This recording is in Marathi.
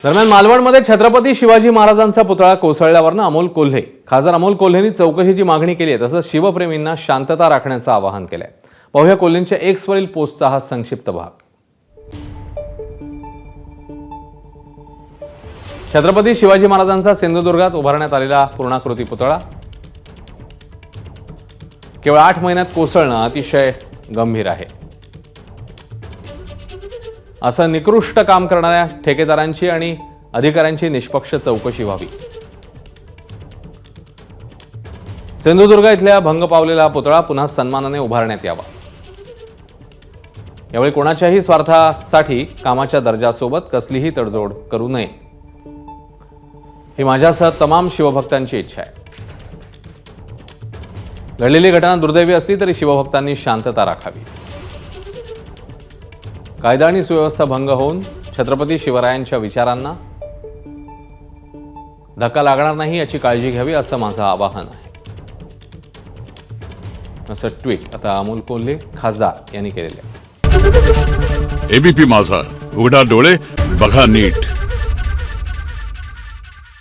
दरम्यान मालवणमध्ये छत्रपती शिवाजी महाराजांचा पुतळा कोसळल्यावरनं अमोल कोल्हे खासदार अमोल कोल्हेंनी चौकशीची मागणी केली आहे। तसंच शिवप्रेमींना शांतता राखण्याचं आवाहन केलंय। पाहूया कोल्हेंच्या एक्सवरील पोस्टचा हा संक्षिप्त भाग। छत्रपती शिवाजी महाराजांचा सिंधुदुर्गात उभारण्यात आलेला पूर्णाकृती पुतळा केवळ 8 महिन्यात कोसळणं अतिशय गंभीर आहे। असं निकृष्ट काम करणाऱ्या ठेकेदारांची आणि अधिकाऱ्यांची निष्पक्ष चौकशी व्हावी। सिंधुदुर्ग इथल्या भंग पावलेला पुतळा पुन्हा सन्मानाने उभारण्यात यावा। यावेळी कोणाच्याही स्वार्थासाठी कामाच्या दर्जासोबत कसलीही तडजोड करू नये ही माझ्यासह तमाम शिवभक्तांची इच्छा आहे। घडलेली घटना दुर्दैवी असली तरी शिवभक्तांनी शांतता राखावी। कायदा आणि सुव्यवस्था भंग होऊन छत्रपती शिवरायांच्या विचारांना धक्का लागणार नाही याची काळजी घ्यावी असं माझं आवाहन आहे, असं ट्विट आता अमोल कोल्हे खासदार यांनी केलेलं आहे। एबीपी माझा, उघडा डोळे बघा नीट।